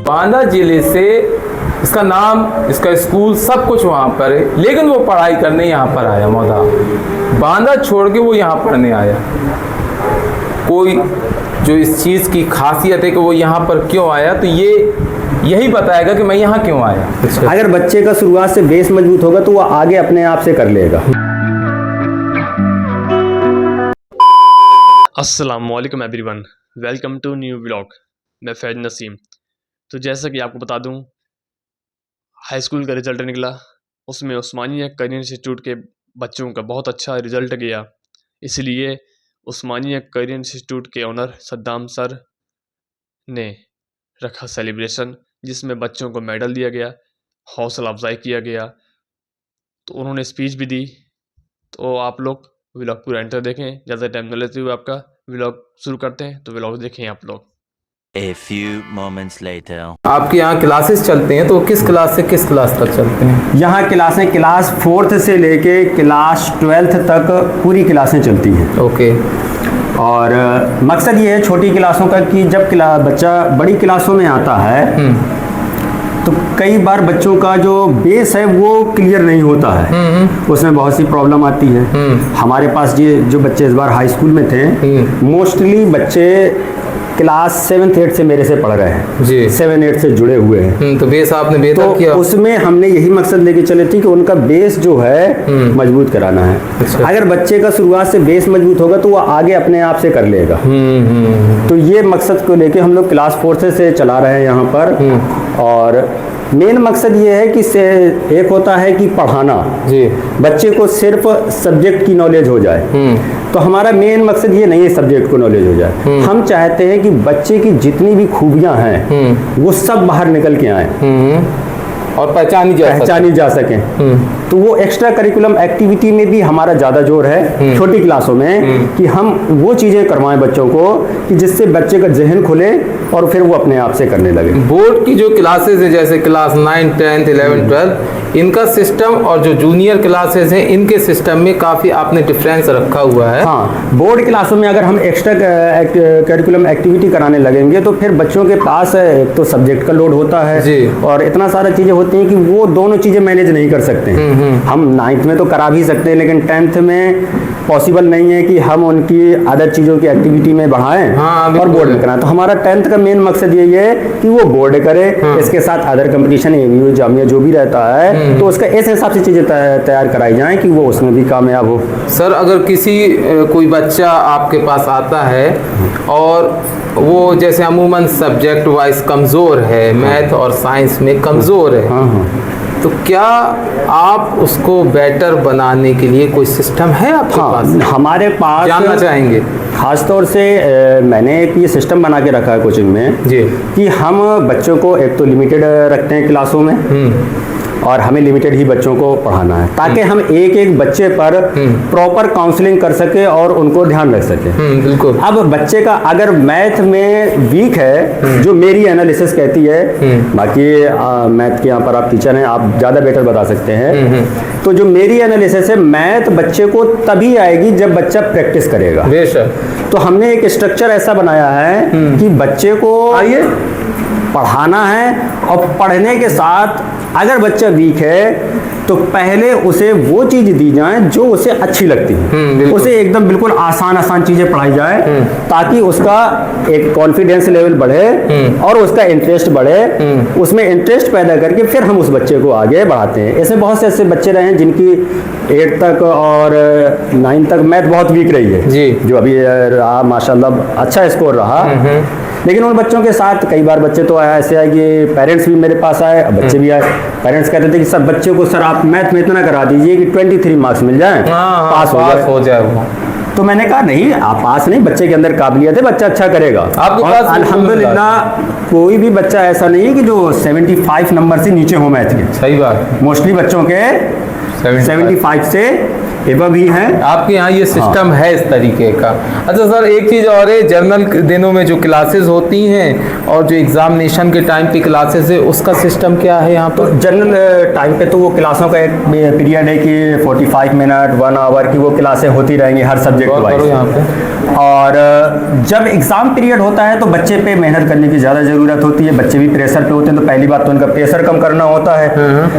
बांदा जिले से इसका नाम, इसका स्कूल सब कुछ वहाँ पर है, लेकिन वो पढ़ाई करने यहाँ पर आया मौदा। बांदा छोड़ के वो यहाँ पढ़ने आया। कोई जो इस चीज़ की खासियत है कि वो यहाँ पर क्यों आया, तो ये यही बताएगा कि मैं यहाँ क्यों आया। अगर बच्चे का शुरुआत से बेस मजबूत होगा तो वो आगे अपने आप से कर लेगा। अस्सलाम वालेकुम everyone, welcome to new vlog. मैं फैज नसीम। तो जैसा कि आपको बता दूं, हाई स्कूल का रिज़ल्ट निकला, उसमें उस्मानिया करियर इंस्टीट्यूट के बच्चों का बहुत अच्छा रिज़ल्ट गया। इसलिए उस्मानिया करियर इंस्टीट्यूट के ओनर सद्दाम सर ने रखा सेलिब्रेशन, जिसमें बच्चों को मेडल दिया गया, हौसला अफजाई किया गया। तो उन्होंने स्पीच भी दी। तो आप लोग व्लॉग पूरा एंटर देखें। ज़्यादा टाइम न लेते हुए आपका व्लॉग शुरू करते हैं, तो व्लॉग देखें आप लोग। A few moments later. आपके यहाँ क्लासेस चलते हैं, तो किस क्लास से किस क्लास तक चलते हैं? यहाँ क्लासें क्लास 4th से लेके क्लास 12th तक पूरी क्लासें चलती हैं। ओके। और मकसद ये है छोटी क्लासों का कि जब बच्चा बड़ी क्लासों में आता है तो कई बार बच्चों का जो बेस है वो क्लियर नहीं होता है, उसमें बहुत सी प्रॉब्लम आती है। हमारे पास ये जो बच्चे इस बार हाई स्कूल में थे, मोस्टली बच्चे क्लास 7th 8th से मेरे से पढ़ रहे हैं जी, 7 8 से जुड़े हुए हैं। तो बेस आपने बेहतर किया। उसमें हमने यही मकसद लेके चले थे कि उनका बेस जो है मजबूत कराना है। अच्छा। अगर बच्चे का शुरुआत से बेस मजबूत होगा तो वो आगे अपने आप से कर लेगा। तो ये मकसद को लेके हम लोग क्लास 4th से चला रहे हैं यहाँ पर। और मेन मकसद ये है कि एक होता है कि पढ़ाना जी, बच्चे को सिर्फ सब्जेक्ट की नॉलेज हो जाए। तो हमारा मेन मकसद ये नहीं है सब्जेक्ट को नॉलेज हो जाए। हम चाहते हैं कि बच्चे की जितनी भी खूबियां हैं वो सब बाहर निकल के आए और पहचानी जा सकें। तो वो एक्स्ट्रा करिकुलम एक्टिविटी में भी हमारा ज़्यादा जोर है छोटी क्लासों में, कि हम वो चीज़ें करवाएं बच्चों को कि जिससे बच्चे का जहन खुले और फिर वो अपने आप से करने लगे। बोर्ड की जो क्लासेस है, जैसे क्लास 9 10 11 12, इनका सिस्टम और जो जूनियर क्लासेस हैं इनके सिस्टम में काफ़ी आपने डिफरेंस रखा हुआ है। हाँ, बोर्ड क्लासों में अगर हम एक्स्ट्रा करिकुलम एक्टिविटी कराने लगेंगे तो फिर बच्चों के पास एक तो सब्जेक्ट का लोड होता है जी, और इतना सारा चीज़ें होती हैं कि वो दोनों चीज़ें मैनेज नहीं कर सकते हैं। हम 9th में तो करा भी सकते हैं, लेकिन 10th में पॉसिबल नहीं है कि हम उनकी अदर चीज़ों की एक्टिविटी में बढ़ाएं। हाँ, और बोर्ड में कराएं। तो हमारा 10th का मेन मकसद यही है कि वो बोर्ड करे। इसके साथ अदर कंपटीशन एमयू जामिया जो भी रहता है, तो उसका इस हिसाब से चीज़ें तैयार कराई जाएं कि वो उसमें भी कामयाब हो। सर, अगर कोई बच्चा आपके पास आता है और वो जैसे अमूमन सब्जेक्ट वाइज कमज़ोर है, मैथ और साइंस में कमज़ोर है, तो क्या आप उसको बेटर बनाने के लिए कोई सिस्टम है आपके पास? हमारे पास जानना चाहेंगे। खास तौर से मैंने एक ये सिस्टम बना के रखा है कोचिंग में जी, कि हम बच्चों को एक तो लिमिटेड रखते हैं क्लासों में, और हमें लिमिटेड ही बच्चों को पढ़ाना है, ताकि हम एक एक बच्चे पर प्रॉपर काउंसलिंग कर सके और उनको ध्यान रख सके। बिल्कुल। अब बच्चे का अगर मैथ में वीक है, जो मेरी एनालिसिस कहती है, बाकी मैथ के यहाँ पर आप टीचर हैं, आप ज़्यादा बेटर बता सकते हैं, तो जो मेरी एनालिसिस है, मैथ बच्चे को तभी आएगी जब बच्चा प्रैक्टिस करेगा। तो हमने एक स्ट्रक्चर ऐसा बनाया है कि बच्चे को पढ़ाना है, और पढ़ने के साथ अगर बच्चा वीक है तो पहले उसे वो चीज़ दी जाए जो उसे अच्छी लगती है। उसे एकदम बिल्कुल आसान चीज़ें पढ़ाई जाए, ताकि उसका एक कॉन्फिडेंस लेवल बढ़े और उसका इंटरेस्ट बढ़े। उसमें इंटरेस्ट पैदा करके फिर हम उस बच्चे को आगे बढ़ाते हैं। ऐसे बहुत से ऐसे बच्चे रहे हैं जिनकी 8 तक और 9 तक मैथ बहुत वीक रही है जी, जो अभी रहा माशाल्लाह अच्छा स्कोर रहा। लेकिन उन बच्चों के साथ कई बार बच्चे तो ऐसे आए कि पेरेंट्स भी मेरे पास आए, बच्चे भी आए। पेरेंट्स कहते थे कि सर बच्चे को सर आप मैथ में इतना करा दीजिए कि 23 मार्क्स मिल जाएं, पास हो जाए वो। तो मैंने कहा नहीं, आप पास नहीं, बच्चे के अंदर काबिलियत है, बच्चा अच्छा करेगा। अल्हम्दुलिल्लाह कोई भी बच्चा ऐसा नहीं है कि जो 75 नंबर से नीचे हो मैथ के। सही बात। मोस्टली बच्चों के 75 से एबव ही हैं। आपके यहाँ ये सिस्टम है इस तरीके का। अच्छा सर, एक चीज़ और है, जर्नल दिनों में जो क्लासेस होती हैं और जो एग्जामिनेशन के टाइम पे क्लासेस है, उसका सिस्टम क्या है यहाँ पर? जर्नल टाइम पे तो वो क्लासों का एक पीरियड है कि 45 मिनट 1 आवर की वो क्लासें होती रहेंगी हर सब्जेक्ट वाइज यहाँ पे। और जब एग्ज़ाम पीरियड होता है तो बच्चे पे मेहनत करने की ज़्यादा ज़रूरत होती है, बच्चे भी प्रेशर पे होते हैं, तो पहली बात तो उनका प्रेशर कम करना होता है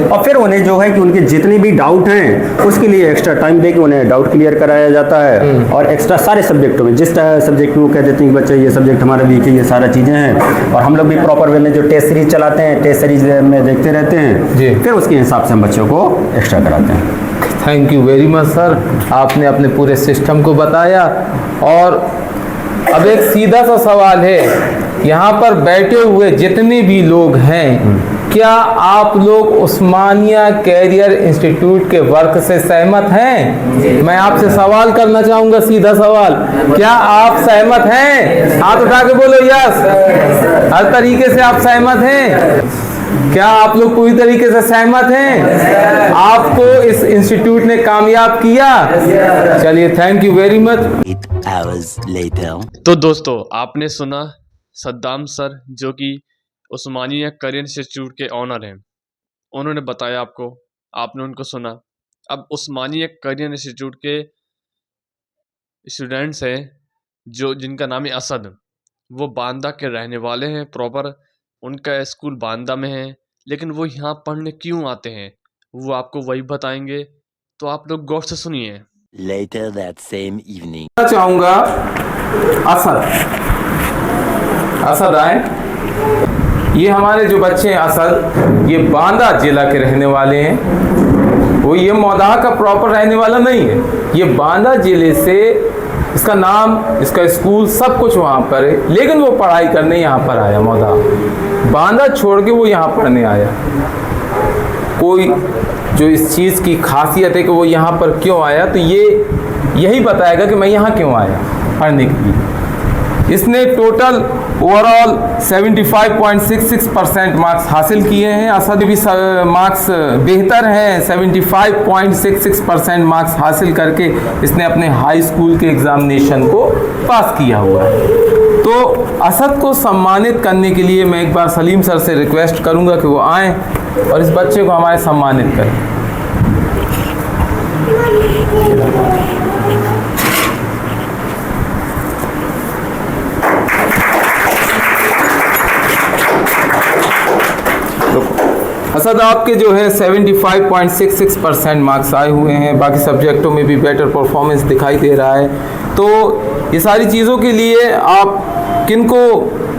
और फिर उन्हें जो है कि उनके जितने भी डाउट हैं उसके लिए एक्स्ट्रा टाइम दे के उन्हें डाउट क्लियर कराया जाता है और एक्स्ट्रा सारे सब्जेक्टों में जिस सब्जेक्ट में वो कह देते हैं कि बच्चे ये सब्जेक्ट हमारा वीक है, ये सारा चीज़ें हैं और हम लोग भी प्रॉपर वे में जो टेस्ट सीरीज चलाते हैं, टेस्ट सीरीज में देखते रहते जी। हैं, फिर उसके हिसाब से हम बच्चों को एक्स्ट्रा कराते हैं। Thank you very much sir, आपने अपने पूरे सिस्टम को बताया। और अब एक सीधा सा सवाल है, यहाँ पर बैठे हुए जितने भी लोग हैं, क्या आप लोग उस्मानिया कैरियर इंस्टीट्यूट के वर्क से सहमत हैं? मैं आपसे सवाल करना चाहूंगा, सीधा सवाल, क्या आप सहमत हैं? हाथ उठा के बोलो यस। हर तरीके से आप सहमत हैं? क्या आप लोग पूरी तरीके से सहमत हैं? आपको इस इंस्टीट्यूट ने कामयाब किया? चलिए, thank you very much. 8 hours later. तो दोस्तों, आपने सुना सद्दाम सर, जो कि उस्मानिया करियर इंस्टीट्यूट के ऑनर हैं। उन्होंने बताया आपको, आपने उनको सुना। अब उस्मानिया करियर इंस्टीट्यूट के स्टूडेंट्स हैं जो जिनका नाम है असद, वो बांदा के रहने वाले हैं प्रॉपर, उनका स्कूल बांदा में है, लेकिन वो यहाँ पढ़ने क्यों आते हैं वो आपको वही बताएंगे, तो आप लोग गौर से सुनिए। Later that same evening. चाहूंगा असद आए। ये हमारे जो बच्चे हैं असद, ये बांदा जिला के रहने वाले हैं। वो ये मौदाह का प्रॉपर रहने वाला नहीं है, ये बांदा जिले से, इसका नाम, इसका स्कूल सब कुछ वहाँ पर है, लेकिन वो पढ़ाई करने यहाँ पर आया। मौदाह बांदा छोड़ के वो यहाँ पढ़ने आया। कोई जो इस चीज़ की खासियत है कि वो यहाँ पर क्यों आया, तो ये यही बताएगा कि मैं यहाँ क्यों आया पढ़ने के लिए। इसने टोटल ओवरऑल 75.66% मार्क्स हासिल किए हैं। असद भी मार्क्स बेहतर हैं, 75.66% मार्क्स हासिल करके इसने अपने हाई स्कूल के एग्ज़ामिनेशन को पास किया हुआ है। तो असद को सम्मानित करने के लिए मैं एक बार सलीम सर से रिक्वेस्ट करूंगा कि वो आएँ और इस बच्चे को हमारे सम्मानित करें। असद, आपके जो है 75.66% मार्क्स आए हुए हैं, बाकी सब्जेक्टों में भी बेटर परफॉर्मेंस दिखाई दे रहा है। तो ये सारी चीज़ों के लिए आप किनको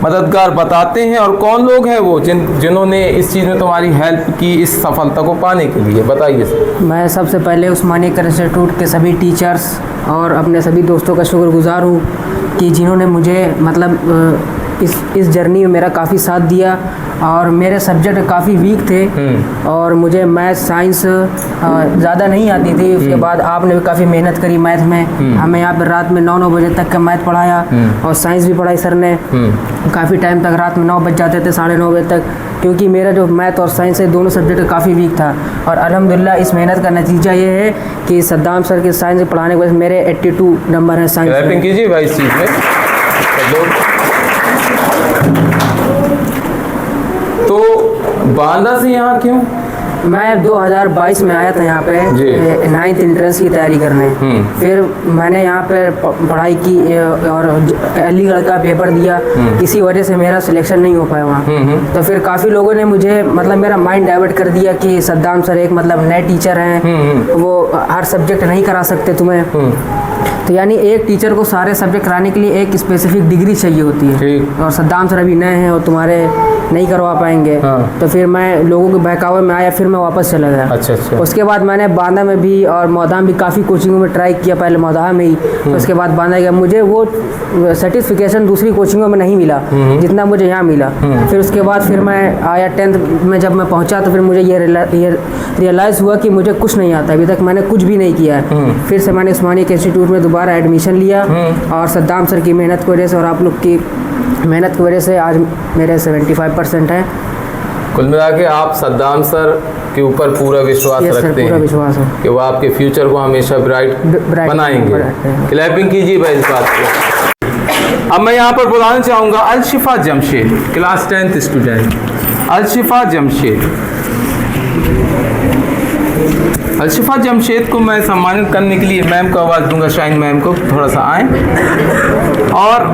मददगार बताते हैं और कौन लोग हैं वो जिन्होंने इस चीज़ में तुम्हारी हेल्प की इस सफलता को पाने के लिए? बताइए सर। मैं सबसे पहले उस्मानिया करियर इंस्टीट्यूट के सभी टीचर्स और अपने सभी दोस्तों का शुक्रगुजार हूँ कि जिन्होंने मुझे मतलब इस जर्नी में मेरा काफ़ी साथ दिया। और मेरे सब्जेक्ट काफ़ी वीक थे और मुझे मैथ साइंस ज़्यादा नहीं आती थी। उसके बाद आपने भी काफ़ी मेहनत करी मैथ में, हमें यहाँ पर रात में 9 बजे तक का मैथ पढ़ाया और साइंस भी पढ़ाई सर ने। काफ़ी टाइम तक रात में 9 बज जाते थे, 9:30 बजे तक, क्योंकि मेरा जो मैथ और साइंस है दोनों सब्जेक्ट काफ़ी वीक था। और अल्हम्दुलिल्लाह इस मेहनत का नतीजा ये है कि सद्दाम सर के साइंस पढ़ाने की वजह से मेरे 82 नंबर हैं साइंस में। क्लैपिंग कीजिए भाई इस चीज़ में। तो बांदा से यहाँ क्यों? मैं 2022 में आया था यहाँ पे 9th एंट्रेंस की तैयारी करने। फिर मैंने यहाँ पे पढ़ाई की और अलीगढ़ का पेपर दिया, किसी वजह से मेरा सिलेक्शन नहीं हो पाया वहाँ। तो फिर काफ़ी लोगों ने मुझे मतलब मेरा माइंड डाइवर्ट कर दिया कि सद्दाम सर एक मतलब नए टीचर हैं, वो हर सब्जेक्ट नहीं करा सकते तुम्हें। तो यानी एक टीचर को सारे सब्जेक्ट कराने के लिए एक स्पेसिफिक डिग्री चाहिए होती है, और सद्दाम सर अभी नए हैं और तुम्हारे नहीं करवा पाएंगे। तो फिर मैं लोगों के बहकावे में आया, फिर मैं वापस चला गया। अच्छा। उसके बाद मैंने बांदा में भी और मौदा में भी काफ़ी कोचिंगों में ट्राई किया, पहले मौदा में ही, उसके बाद बांदा गया। मुझे वो सर्टिफिकेशन दूसरी कोचिंगों में नहीं मिला जितना मुझे यहाँ मिला। फिर उसके बाद फिर मैं आया 10th में, जब मैं पहुँचा तो फिर मुझे ये रियलाइज़ हुआ कि मुझे कुछ नहीं आता, अभी तक मैंने कुछ भी नहीं किया है। फिर से मैंने उस्मानिया के इंस्टीट्यूट में दोबारा एडमिशन लिया और सद्दाम सर की मेहनत की वजह से और आप लोग की मेहनत की वजह से आज मेरे 75% हैं। कुल मिला के आप सद्दाम सर के ऊपर पूरा विश्वास रखते हैं कि वो आपके फ्यूचर को हमेशा ब्राइट बनाएंगे। क्लैपिंग कीजिए भाई इस बात को। अब मैं यहाँ पर बुलाना चाहूँगा Alshifa Jamshed, class 10th student Alshifa Jamshed. Alshifa Jamshed को मैं सम्मानित करने के लिए मैम को आवाज़ दूंगा, शाइन मैम को थोड़ा सा आए और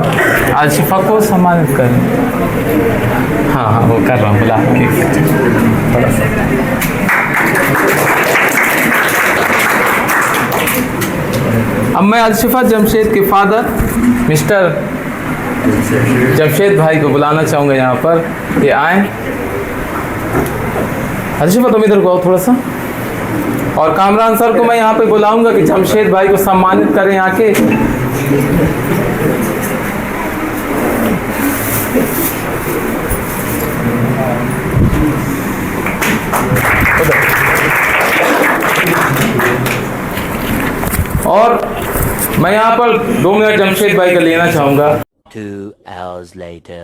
अलशिफा को सम्मानित करें। हाँ हाँ वो कर रहा हूँ, बुला थोड़ा सा। अब मैं अलशिफा जमशेद के फादर मिस्टर जमशेद भाई को बुलाना चाहूँगा यहाँ पर, ये आए। अलशिफा तुम इधर को आओ थोड़ा सा, और कामरान सर को मैं यहाँ पे बुलाऊंगा कि जमशेद भाई को सम्मानित करें आके। और मैं यहाँ पर 2 मिनट जमशेद भाई का लेना चाहूँगा। 2 hours later.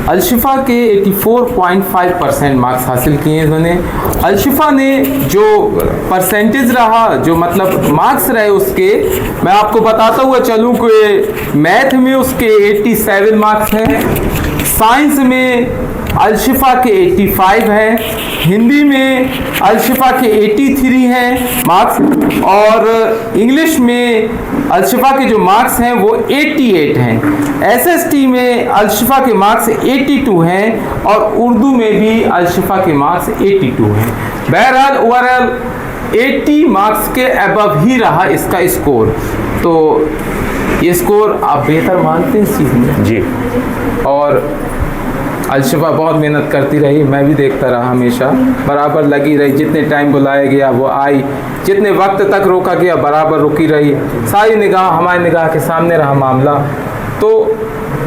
अलशिफा के 84.5% मार्क्स हासिल किए इन्होंने। अलशिफा ने जो परसेंटेज रहा, जो मतलब मार्क्स रहे उसके, मैं आपको बताता हुआ चलूँ कि मैथ में उसके 87 मार्क्स हैं, साइंस में अलशिफा के 85 हैं, हिंदी में अलशिफा के 83 हैं मार्क्स, और इंग्लिश में अलशिफा के जो मार्क्स हैं वो 88 हैं। एसएसटी में अलशिफा के मार्क्स 82 हैं और उर्दू में भी अलशिफा के मार्क्स 82 हैं। बहरहाल ओवरऑल 80 मार्क्स के अबव ही रहा इसका स्कोर। तो ये स्कोर आप बेहतर मानते हैं इस चीज़ में? जी। और अलशिफा बहुत मेहनत करती रही, मैं भी देखता रहा, हमेशा बराबर लगी रही। जितने टाइम बुलाया गया वो आई, जितने वक्त तक रोका गया बराबर रुकी रही। सारी निगाह हमारी निगाह के सामने रहा मामला। तो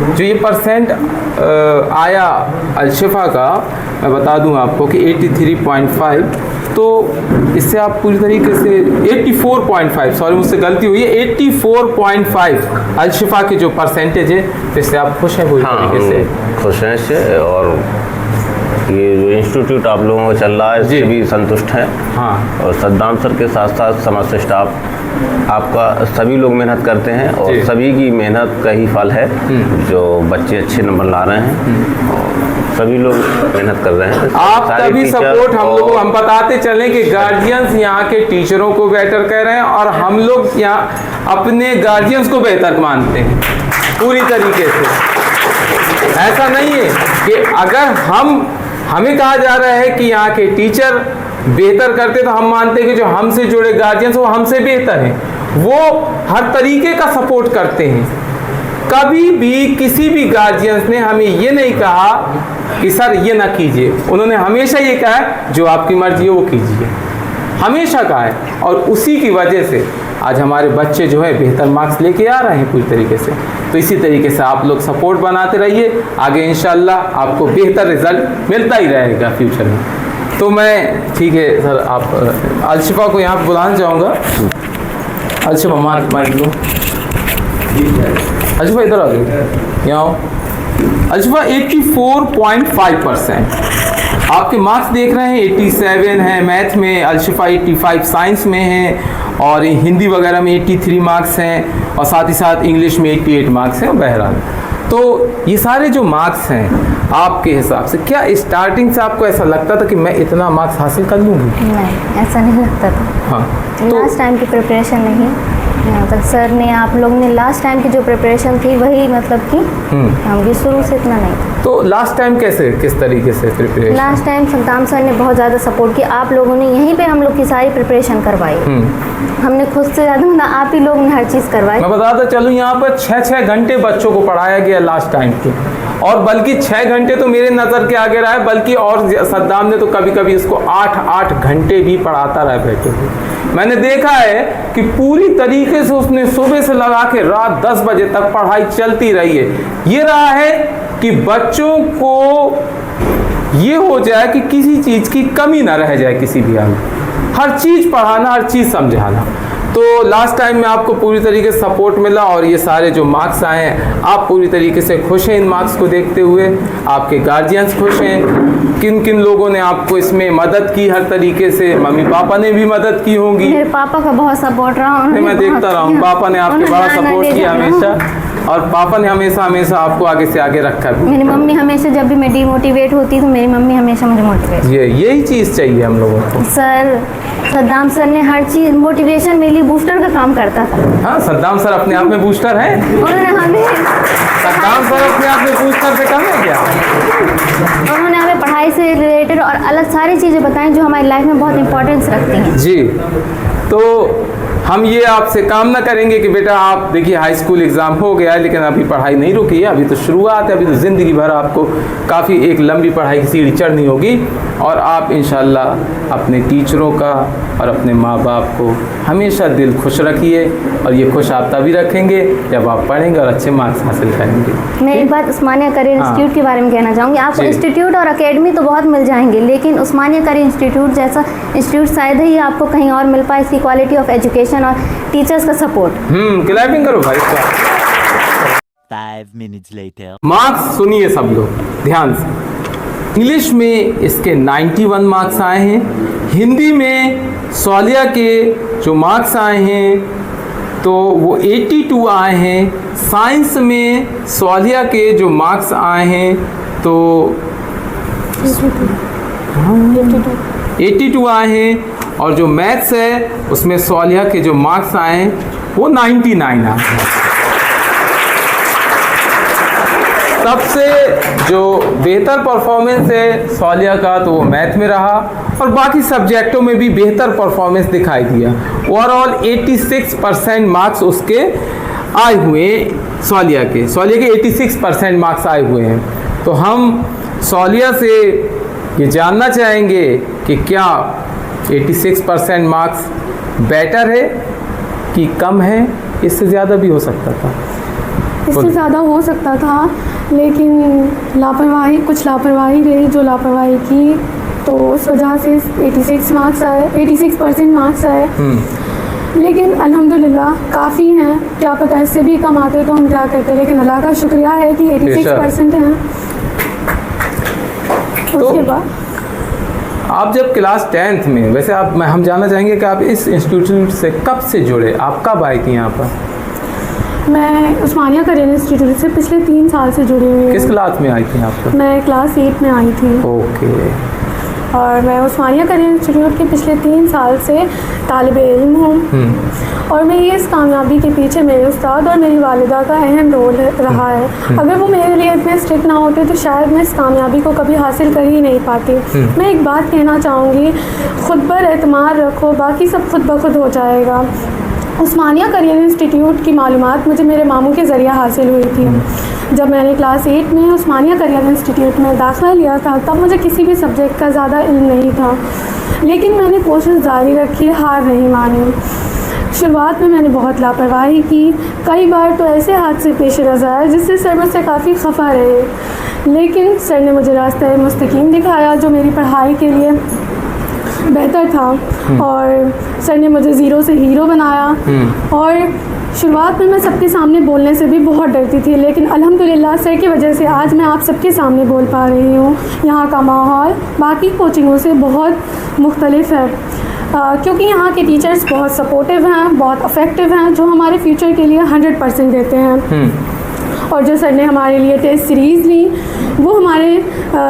जो ये परसेंट आया अलशिफा का, मैं बता दूं आपको कि 83.5, तो इससे आप पूरी तरीके से 84.5, सॉरी मुझसे गलती हुई है, 84.5 अलशिफा की जो परसेंटेज है, तो इससे आप खुश हैं पूरी तरीके से? खुश हैं इससे, और ये जो इंस्टीट्यूट आप लोगों का चल रहा है इससे भी संतुष्ट हैं। हाँ। और सद्दाम सर के साथ साथ समस्त स्टाफ आपका, सभी लोग मेहनत करते हैं और सभी की मेहनत का ही फल है जो बच्चे अच्छे नंबर ला रहे हैं, और सभी लोग मेहनत कर रहे हैं। आपका भी सपोर्ट हम लोग, हम बताते चले कि गार्जियंस यहाँ के टीचरों को बेहतर कह रहे हैं और हम लोग यहाँ अपने गार्जियंस को बेहतर मानते हैं पूरी तरीके से। ऐसा नहीं है कि अगर हमें कहा जा रहा है कि यहाँ के टीचर बेहतर करते, तो हम मानते हैं कि जो हमसे जुड़े गार्जियंस वो हमसे बेहतर हैं। वो हर तरीके का सपोर्ट करते हैं। कभी भी किसी भी गार्जियंस ने हमें ये नहीं कहा कि सर ये ना कीजिए, उन्होंने हमेशा ये कहा है जो आपकी मर्जी है वो कीजिए, हमेशा कहा है। और उसी की वजह से आज हमारे बच्चे जो है बेहतर मार्क्स लेके आ रहे हैं पूरी तरीके से। तो इसी तरीके से आप लोग सपोर्ट बनाते रहिए, आगे इंशाल्लाह आपको बेहतर रिजल्ट मिलता ही रहेगा फ्यूचर में। तो मैं, ठीक है सर, आप अलशिफा को यहाँ पर बुलाना चाहूँगा। अलशिफा माइक लो, अलशिफा इधर आ जाओ, यहाँ आओ। अलशिफा 84.5% आपके मार्क्स देख रहे हैं, 87 हैं मैथ में, अलशिफा 85 साइंस में है, और हिंदी वगैरह में 83 मार्क्स हैं, और साथ ही साथ इंग्लिश में 88 मार्क्स हैं। बहरहाल तो ये सारे जो मार्क्स हैं आपके हिसाब से, क्या स्टार्टिंग से आपको ऐसा लगता था कि मैं इतना मार्क्स हासिल कर लूँगी? नहीं, ऐसा नहीं लगता था। हाँ, लास्ट टाइम की प्रिपरेशन नहीं, मतलब सर ने, आप लोग ने लास्ट टाइम की जो प्रिपरेशन थी वही मतलब की हमकी शुरू से इतना नहीं था। तो लास्ट टाइम कैसे, किस तरीके से preparation? Last time Saddam sir ने बहुत ज़्यादा सपोर्ट किया, आप लोगों ने यहीं पे हम लोग की सारी प्रिपरेशन करवाई। हमने खुद से ज़्यादा ना आप ही लोग ने हर चीज़ करवाई। मैं बताता चलूँ, यहाँ पर 6-6 घंटे बच्चों को पढ़ाया गया लास्ट टाइम के, और बल्कि 6 घंटे तो मेरे नज़र के आगे रहा है, बल्कि और सद्दाम ने तो कभी कभी इसको 8-8 घंटे भी पढ़ाता रहा बैठे हुए। मैंने देखा है कि पूरी तरीके से उसने सुबह से लगा के रात 10 बजे तक पढ़ाई चलती रही है। ये रहा है कि बच्चों को ये हो जाए कि किसी चीज़ की कमी ना रह जाए, किसी भी हाल में हर चीज़ पढ़ाना, हर चीज़ समझाना। तो लास्ट टाइम में आपको पूरी तरीके से सपोर्ट मिला, और ये सारे जो मार्क्स आए हैं आप पूरी तरीके से खुश हैं इन मार्क्स को देखते हुए, आपके गार्जियंस खुश हैं। किन किन लोगों ने आपको इसमें मदद की हर तरीके से? मम्मी पापा ने भी मदद की होंगी? मेरे पापा का बहुत सपोर्ट रहा, मैं देखता रहा हूँ, पापा ने आपके बड़ा सपोर्ट किया हमेशा, और पापा ने हमेशा हमेशा आपको आगे से आगे रखा भी। मेरी मम्मी हमेशा, जब भी मैं डीमोटिवेट होती तो मेरी मम्मी हमेशा मुझे मोटिवेट। यही चीज़ चाहिए हम लोगों को। सर सद्दाम सर ने हर चीज़ मोटिवेशन मेरे लिए बूस्टर का काम करता था। हाँ, सद्दाम सर अपने आप में बूस्टर है। उन्होंने हमें सद्दाम सर अपने आप में बूस्टर से कम है क्या? उन्होंने हमें पढ़ाई से रिलेटेड और अलग सारी चीज़ें बताई जो हमारी लाइफ में बहुत इंपॉर्टेंस रखती हैं। जी, तो हम ये आपसे कामना करेंगे कि बेटा आप देखिए हाई स्कूल एग्ज़ाम हो गया है, लेकिन अभी पढ़ाई नहीं रुकी है, अभी तो शुरुआत है, अभी तो ज़िंदगी भर आपको काफ़ी एक लंबी पढ़ाई की सीढ़ी चढ़नी होगी। और आप इंशाल्लाह अपने टीचरों का और अपने माँ बाप को हमेशा दिल खुश रखिए, और ये खुश आप तभी रखेंगे जब आप पढ़ेंगे और अच्छे मार्क्स हासिल करेंगे। मैं एक बात उस्मानिया करियर इंस्टीट्यूट के बारे में कहना चाहूँगी। आपको जी। इंस्टीट्यूट और एकेडमी तो बहुत मिल जाएंगे, लेकिन उस्मानिया करियर इंस्टीट्यूट जैसा इंस्टीट्यूट शायद ही आपको कहीं और मिल पाए। इसकी क्वालिटी ऑफ एजुकेशन और टीचर्स का सपोर्ट। क्लैपिंग करो भाई। 5 minutes later. मार्क्स सुनिए सब लोग ध्यान से। इंग्लिश में इसके 91 मार्क्स आए हैं। हिंदी में सौलिया के जो मार्क्स आए हैं तो वो 82 आए हैं। साइंस में सौलिया के जो मार्क्स आए हैं तो 82 आए हैं, और जो मैथ्स है उसमें सौलिया के जो मार्क्स आए हैं वो 99 आए हैं। सबसे जो बेहतर परफॉर्मेंस है सौलिया का तो वो मैथ में रहा, और बाकी सब्जेक्टों में भी बेहतर परफॉर्मेंस दिखाई दिया। ओवरऑल 86% मार्क्स उसके आए हुए सौलिया के 86% मार्क्स आए हुए हैं। तो हम सौलिया से ये जानना चाहेंगे कि क्या 86% मार्क्स बेटर है कि कम है? इससे ज़्यादा भी हो सकता था। इससे ज़्यादा हो सकता था, लेकिन कुछ लापरवाही रही जो लापरवाही की, तो उस वजह से 86% मार्क्स आए। लेकिन अल्हम्दुलिल्लाह काफ़ी हैं। क्या पता इससे भी कम आते तो हम क्या करते, लेकिन अल्लाह का शुक्रिया है कि 86% हैं। उसके बाद आप जब क्लास 10th में, वैसे हम जानना चाहेंगे कि आप इस इंस्टीट्यूट से कब से जुड़े, आप कब आई थी यहाँ पर? मैं उस्मानिया करियर इंस्टीट्यूट से पिछले 3 साल से जुड़ी हुई हूँ। किस क्लास में आई थी आप पर? मैं क्लास 8 में आई थी। ओके। और मैं उस्मानिया करियर इंस्टीट्यूट के पिछले 3 साल से तालिबे इल्म हूँ, और मैं इस कामयाबी के पीछे मेरे उस्ताद और मेरी वालिदा का अहम रोल रहा है। अगर वो मेरे लिए इतने स्ट्रिक्ट ना होते तो शायद मैं इस कामयाबी को कभी हासिल कर ही नहीं पाती। मैं एक बात कहना चाहूँगी, ख़ुद पर एतमाद रखो, बाकी सब खुद ब खुद हो जाएगा। उस्मानिया करियर इंस्टीट्यूट की मालूमात मुझे मेरे मामू के ज़रिए हासिल हुई थी। जब मैंने क्लास 8 में उस्मानिया करियर इंस्टीट्यूट में दाखिला लिया था तब मुझे किसी भी सब्जेक्ट का ज़्यादा इल्म नहीं था, लेकिन मैंने कोशिश जारी रखी, हार नहीं मानी। शुरुआत में मैंने बहुत लापरवाही की, कई बार तो ऐसे हादसे पेश नज़र आए जिससे सर मुझसे काफ़ी खफा रहे, लेकिन सर ने मुझे रास्ता मुस्तकीम दिखाया जो मेरी पढ़ाई के लिए बेहतर था, और सर ने मुझे ज़ीरो से हीरो बनाया। और शुरुआत में मैं सबके सामने बोलने से भी बहुत डरती थी, लेकिन अल्हम्दुलिल्लाह सर की वजह से आज मैं आप सबके सामने बोल पा रही हूँ। यहाँ का माहौल बाकी कोचिंगों से बहुत मुख्तलिफ है, क्योंकि यहाँ के टीचर्स बहुत सपोर्टिव हैं, बहुत अफेक्टिव हैं, जो हमारे फ्यूचर के लिए 100% देते हैं। और जो सर ने हमारे लिए टेस्ट सीरीज़ ली वो हमारे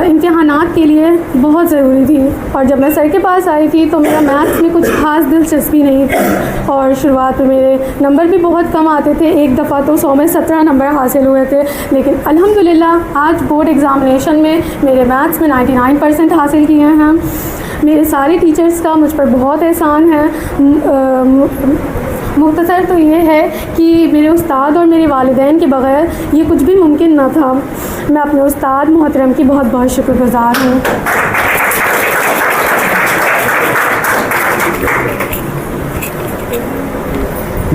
इम्तिहानात के लिए बहुत ज़रूरी थी। और जब मैं सर के पास आई थी तो मेरा मैथ्स में कुछ ख़ास दिलचस्पी नहीं थी, और शुरुआत में मेरे नंबर भी बहुत कम आते थे। एक दफ़ा तो 100 में 17 नंबर हासिल हुए थे, लेकिन अल्हम्दुलिल्लाह आज बोर्ड एग्ज़ामिनेशन में मेरे मैथ्स में 99% हासिल किए हैं। मेरे सारे टीचर्स का मुझ पर बहुत एहसान है। मुख्तसर तो ये है कि मेरे उस्ताद और मेरे वालिदैन के बग़ैर ये कुछ भी मुमकिन न था। मैं अपने उस्ताद मोहतरम की बहुत बहुत शुक्रगुज़ार हूँ।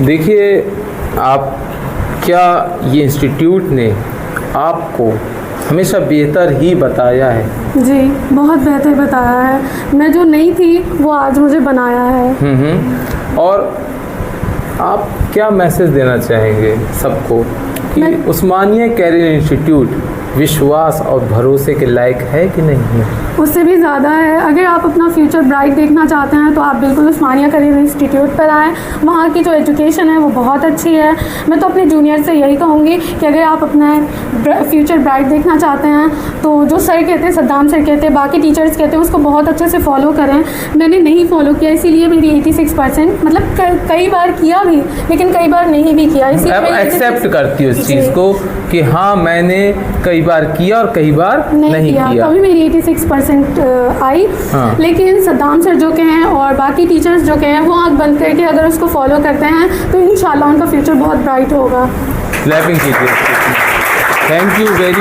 देखिए आप, क्या ये इंस्टीट्यूट ने आपको हमेशा बेहतर ही बताया है? जी, बहुत बेहतर बताया है। मैं जो नहीं थी वो आज मुझे बनाया है। और आप क्या मैसेज देना चाहेंगे सबको कि उस्मानिया करियर इंस्टीट्यूट विश्वास और भरोसे के लायक है कि नहीं है? उससे भी ज़्यादा है। अगर आप अपना फ्यूचर ब्राइट देखना चाहते हैं तो आप बिल्कुल उस्मानिया करियर इंस्टीट्यूट पर आएँ। वहाँ की जो एजुकेशन है वो बहुत अच्छी है। मैं तो अपने जूनियर से यही कहूँगी कि अगर आप अपना फ्यूचर ब्राइट देखना चाहते हैं तो जो सर कहते हैं, सद्दाम सर कहते हैं, बाकी टीचर्स कहते हैं, उसको बहुत अच्छे से फॉलो करें। मैंने नहीं फॉलो किया, इसीलिए मेरी 86%, मतलब कई बार किया भी लेकिन कई बार नहीं भी किया। अब एक्सेप्ट करती हो इस चीज़ को कि हाँ मैंने कई बार किया और कई बार नहीं किया। तभी मेरी 86% आई। हाँ। लेकिन सद्दाम सर जो के हैं और बाकी टीचर्स जो के हैं वो आँख बंद करके अगर उसको फॉलो करते हैं तो इंशाल्लाह उनका फ्यूचर बहुत ब्राइट होगा। क्लैपिंग कीजिए। Thank you very